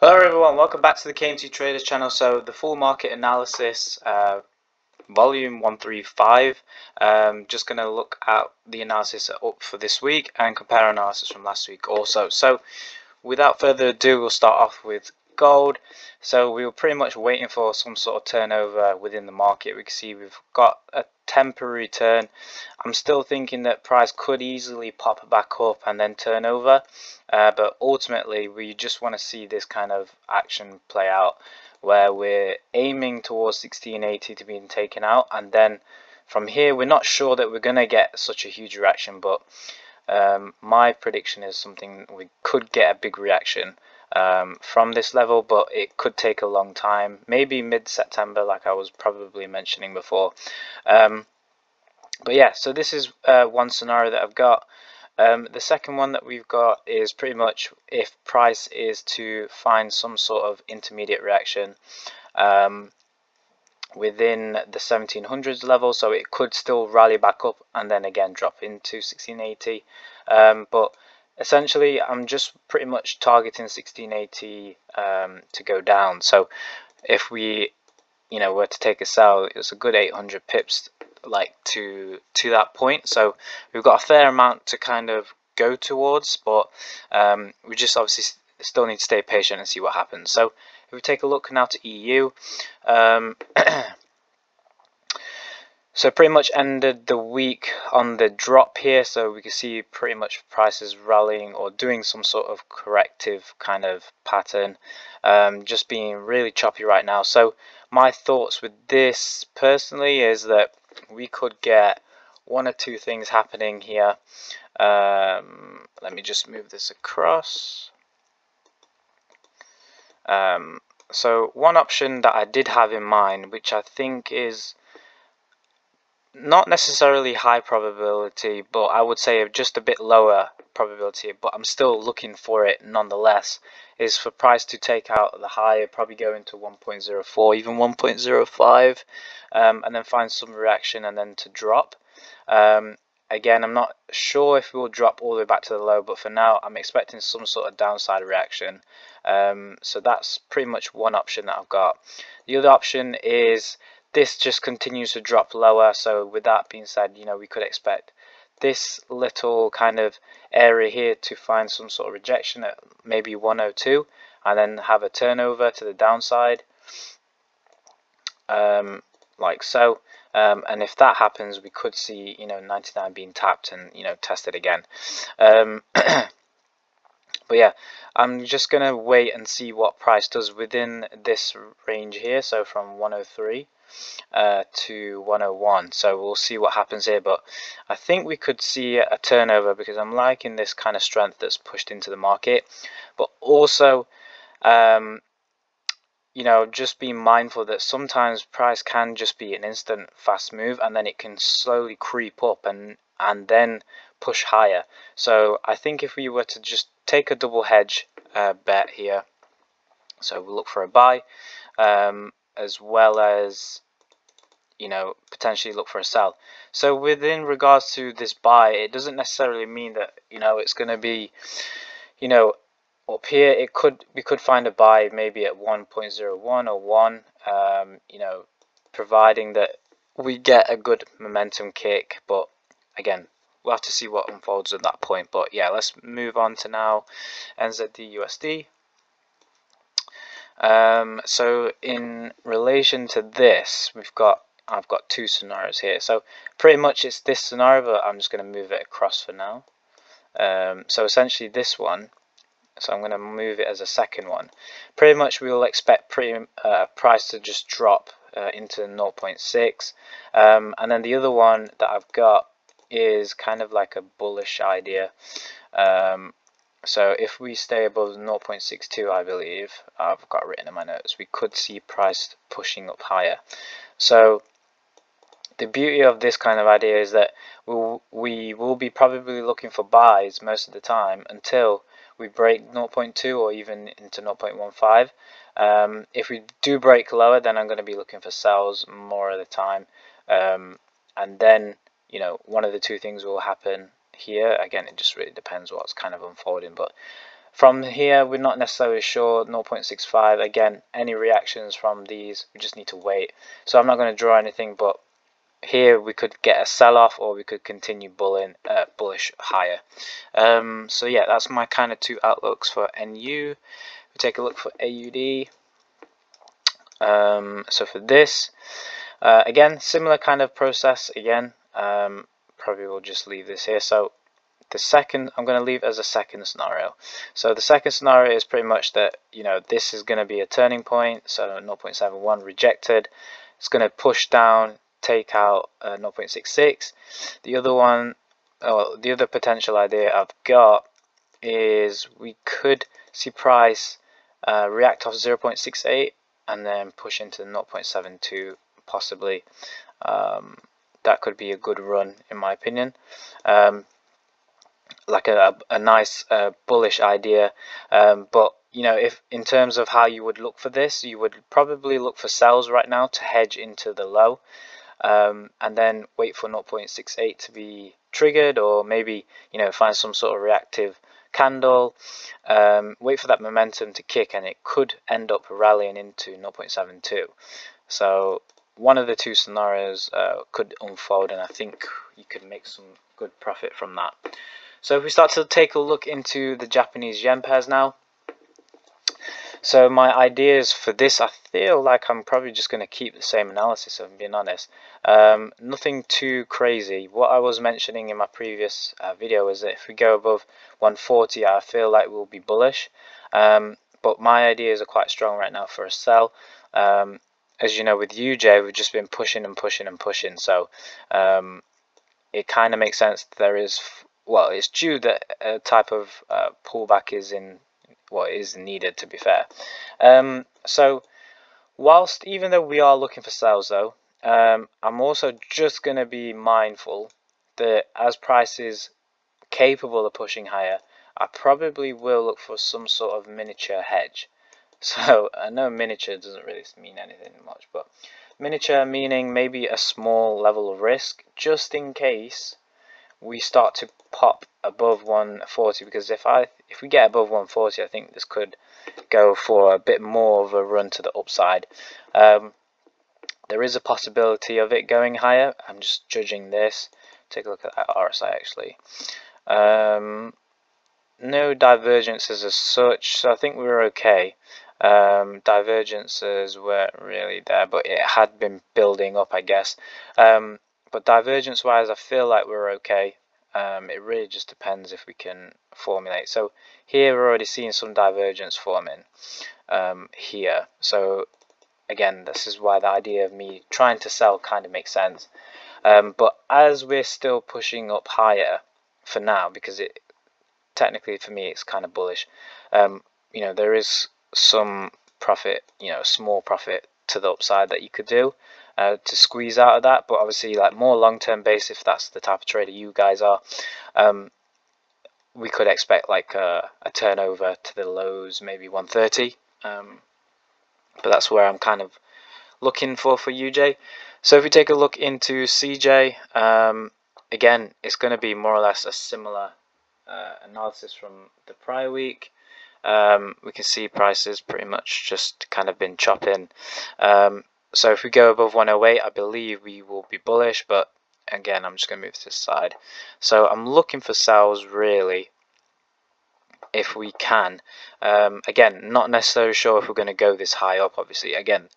Hello everyone, welcome back to the KMTRADERS channel. So the full market analysis, volume 135, just going to look at the analysis up for this week and compare analysis from last week also. So without further ado, we'll start off with gold. So we were pretty much waiting for some sort of turnover within the market. We can see we've got a temporary turn. I'm still thinking that price could easily pop back up and then turn over, but ultimately we just want to see this kind of action play out where we're aiming towards 1680 to being taken out, and then from here we're not sure that we're going to get such a huge reaction, but my prediction is something we could get a big reaction from this level, but it could take a long time, maybe mid-September like I was probably mentioning before. But yeah, so this is one scenario that I've got. The second one that we've got is pretty much if price is to find some sort of intermediate reaction within the 1700s level, so it could still rally back up and then again drop into 1680, but essentially I'm just pretty much targeting 1680 to go down. So if we were to take a sell, it's a good 800 pips like to that point, so we've got a fair amount to kind of go towards, but we just obviously still need to stay patient and see what happens. So if we take a look now to EU, so pretty much ended the week on the drop here, so we can see pretty much prices rallying or doing some sort of corrective kind of pattern, just being really choppy right now. So my thoughts with this personally is that we could get one or two things happening here. Let me just move this across. So one option that I did have in mind, which I think is not necessarily high probability, but I would say just a bit lower probability, but I'm still looking for it nonetheless, is for price to take out the high, probably go into 1.04, even 1.05, and then find some reaction and then to drop. Again, I'm not sure if we'll drop all the way back to the low, but for now I'm expecting some sort of downside reaction. So that's pretty much one option that I've got. The other option is this just continues to drop lower. So with that being said, we could expect this little kind of area here to find some sort of rejection at maybe 102 and then have a turnover to the downside, like so. And if that happens, we could see 99 being tapped and tested again. But yeah, I'm just gonna wait and see what price does within this range here, so from 103 to 101. So we'll see what happens here, but I think we could see a turnover because I'm liking this kind of strength that's pushed into the market, but also just be mindful that sometimes price can just be an instant fast move and then it can slowly creep up and then push higher. So I think if we were to just take a double hedge bet here, so we'll look for a buy, as well as potentially look for a sell. So within regards to this buy, it doesn't necessarily mean that it's going to be up here. We could find a buy maybe at 1.01 or 1, providing that we get a good momentum kick, but again we'll have to see what unfolds at that point. But yeah, let's move on to now NZD USD. So in relation to this, I've got two scenarios here. So pretty much it's this scenario, but I'm just going to move it across for now. So essentially this one, so I'm going to move it as a second one. Pretty much we will expect price to just drop into 0.6, and then the other one that I've got is kind of like a bullish idea. So if we stay above 0.62, I believe I've got written in my notes, we could see price pushing up higher. So the beauty of this kind of idea is that we will be probably looking for buys most of the time until we break 0.2 or even into 0.15. If we do break lower, then I'm going to be looking for sells more of the time, and then one of the two things will happen here. Again, it just really depends what's kind of unfolding, but From here, we're not necessarily sure. 0.65, again, any reactions from these, we just need to wait. So I'm not going to draw anything, but here we could get a sell-off, or we could continue bullish higher. So yeah, that's my kind of two outlooks for NU. We take a look for AUD. So for this, again, similar kind of process again. Probably we'll just leave this here. So the second, I'm going to leave as a second scenario. So the second scenario is pretty much that, you know, this is going to be a turning point. So 0.71 rejected. It's going to push down, take out 0.66. The other one, the other potential idea I've got is we could see price react off 0.68 and then push into 0.72 possibly. That could be a good run in my opinion. Like a nice bullish idea, but you know, if in terms of how you would look for this, you would probably look for sells right now to hedge into the low, and then wait for 0.68 to be triggered, or maybe, you know, find some sort of reactive candle, wait for that momentum to kick, and it could end up rallying into 0.72. So one of the two scenarios could unfold, and I think you could make some good profit from that. So if we start to take a look into the Japanese yen pairs now. So my ideas for this, I feel like I'm probably just going to keep the same analysis, if I'm being honest. Nothing too crazy. What I was mentioning in my previous video is that if we go above 140, I feel like we'll be bullish. But my ideas are quite strong right now for a sell. As you know, with UJ, we've just been pushing and pushing and pushing. So it kind of makes sense that there is, well, it's due that a type of pullback is in what is needed, to be fair. So whilst, even though we are looking for sales though, I'm also just going to be mindful that as price is capable of pushing higher, I probably will look for some sort of miniature hedge. So I know miniature doesn't really mean anything much, but miniature meaning maybe a small level of risk, just in case we start to pop above 140, because if we get above 140, I think this could go for a bit more of a run to the upside. There is a possibility of it going higher. I'm just judging this. Take a look at that RSI actually. No divergences as such, so I think we were okay. Divergences weren't really there, but it had been building up, I guess. But divergence wise, I feel like we're okay. It really just depends if we can formulate. So here we're already seeing some divergence forming here. So again, this is why the idea of me trying to sell kind of makes sense. But as we're still pushing up higher for now, because it technically for me it's kind of bullish, you know, there is some profit, you know, small profit to the upside that you could do to squeeze out of that. But obviously, like more long-term base, if that's the type of trader you guys are, we could expect like a turnover to the lows, maybe 130. But that's where I'm kind of looking for UJ. So if we take a look into CJ, again, it's going to be more or less a similar analysis from the prior week. We can see prices pretty much just kind of been chopping. So if we go above 108, I believe we will be bullish, but again, I'm just going to move to the side. So I'm looking for sells really, if we can. Again, not necessarily sure if we're going to go this high up, obviously. Again,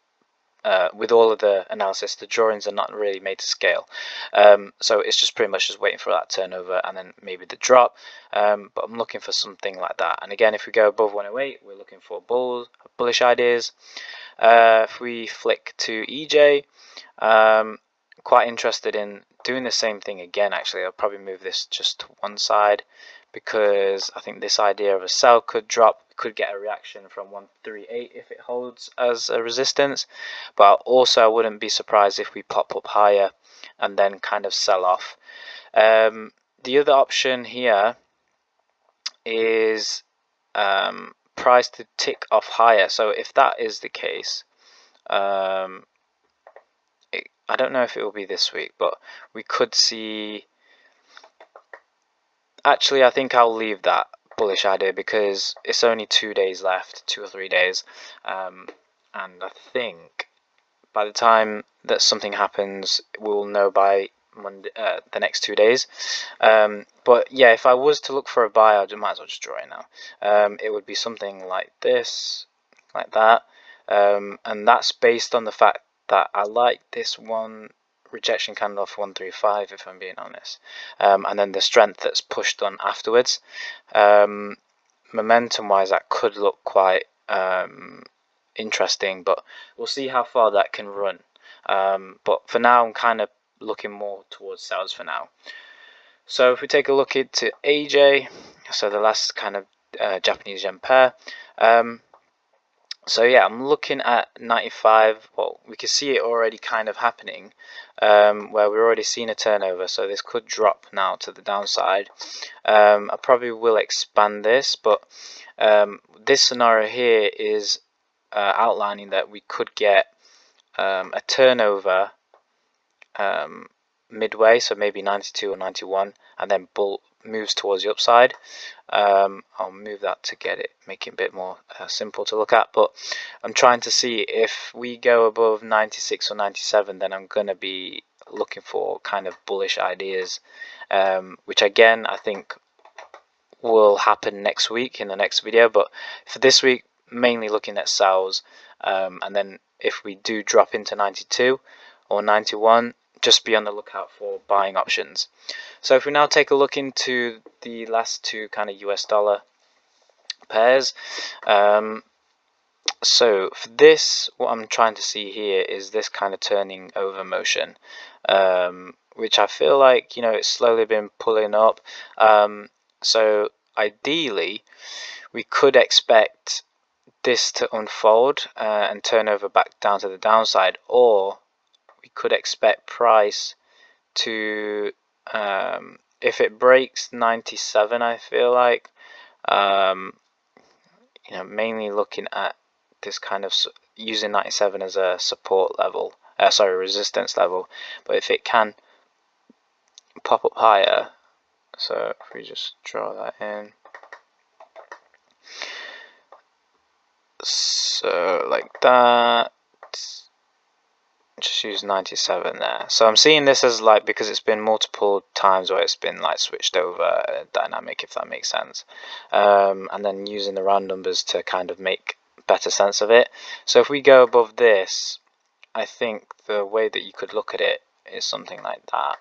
with all of the analysis, the drawings are not really made to scale, so it's just pretty much just waiting for that turnover and then maybe the drop, but I'm looking for something like that. And again, if we go above 108, we're looking for bullish ideas. If we flick to EJ, quite interested in doing the same thing again. Actually, I'll probably move this just to one side, because I think this idea of a sell could drop, could get a reaction from 138 if it holds as a resistance. But also I wouldn't be surprised if we pop up higher and then kind of sell off. The other option here is price to tick off higher. So if that is the case, I don't know if it will be this week, but we could see. Actually, I think I'll leave that, bullish idea because it's only 2 days left, 2 or 3 days, and I think by the time that something happens, we'll know by Monday, the next 2 days. But yeah, if I was to look for a buy, I might as well just draw it now. It would be something like this, like that, and that's based on the fact that I like this one rejection candle off 135, if I'm being honest, and then the strength that's pushed on afterwards. Momentum wise, that could look quite interesting, but we'll see how far that can run. But for now, I'm kind of looking more towards sales for now. So if we take a look into AJ, so the last kind of Japanese yen pair, so yeah, I'm looking at 95. Well, we can see it already kind of happening, where we're already seeing a turnover, so this could drop now to the downside. I probably will expand this, but this scenario here is outlining that we could get a turnover midway, so maybe 92 or 91, and then bull moves towards the upside. I'll move that to make it a bit more simple to look at, but I'm trying to see if we go above 96 or 97, then I'm going to be looking for kind of bullish ideas, which again I think will happen next week in the next video. But for this week, mainly looking at sells, and then if we do drop into 92 or 91, just be on the lookout for buying options. So if we now take a look into the last two kind of US dollar pairs, so for this, what I'm trying to see here is this kind of turning over motion, which I feel like, it's slowly been pulling up. So ideally, we could expect this to unfold and turn over back down to the downside, or we could expect price to, if it breaks 97, I feel like, mainly looking at this kind of using 97 as a support level, resistance level. But if it can pop up higher, so if we just draw that in, so like that, just use 97 there. So I'm seeing this as like, because it's been multiple times where it's been like switched over dynamic, if that makes sense, and then using the round numbers to kind of make better sense of it. So if we go above this, I think the way that you could look at it is something like that,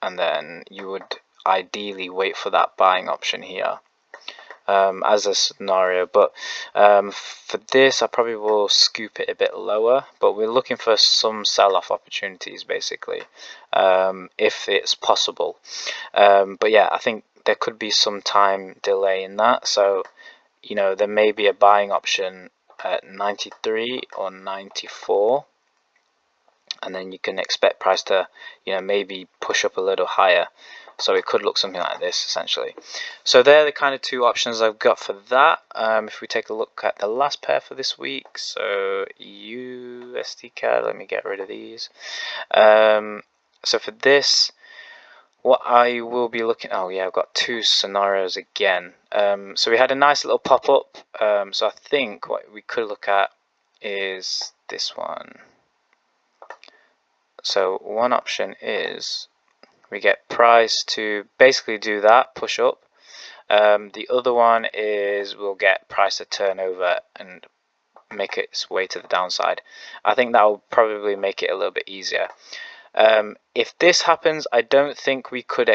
and then you would ideally wait for that buying option here as a scenario. But for this, I probably will scoop it a bit lower, but we're looking for some sell-off opportunities basically, if it's possible. But yeah, I think there could be some time delay in that, so there may be a buying option at 93 or 94, and then you can expect price to maybe push up a little higher. So it could look something like this essentially. So they're the kind of two options I've got for that. If we take a look at the last pair for this week, so USD CAD, let me get rid of these. So for this, what I will be looking, oh yeah, I've got two scenarios again. So we had a nice little pop-up, so I think what we could look at is this one. So one option is we get price to basically do that, push up. The other one is we'll get price to turn over and make its way to the downside. I think that will probably make it a little bit easier. If this happens, I don't think we could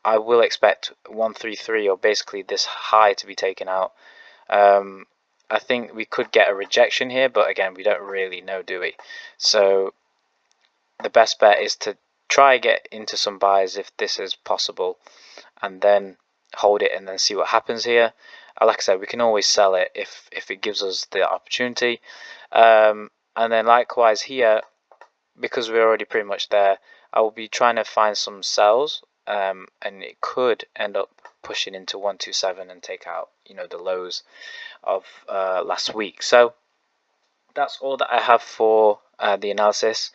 I will expect 133 or basically this high to be taken out. I think we could get a rejection here, but again, we don't really know, do we? So the best bet is to try get into some buys if this is possible, and then hold it and then see what happens here. Like I said, we can always sell it if it gives us the opportunity, and then likewise here, because we're already pretty much there, I will be trying to find some sells, and it could end up pushing into 127 and take out the lows of last week. So that's all that I have for the analysis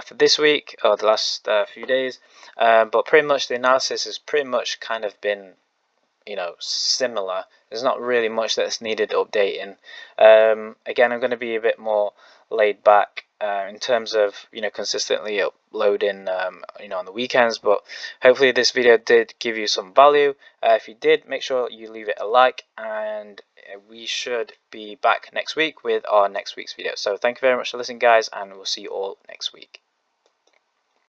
for this week or the last few days. But pretty much the analysis has pretty much kind of been, you know, similar. There's not really much that's needed updating. Again, I'm going to be a bit more laid back in terms of, you know, consistently uploading, you know, on the weekends. But hopefully this video did give you some value. If you did, make sure you leave it a like, and we should be back next week with our next week's video. So thank you very much for listening, guys, and we'll see you all next week.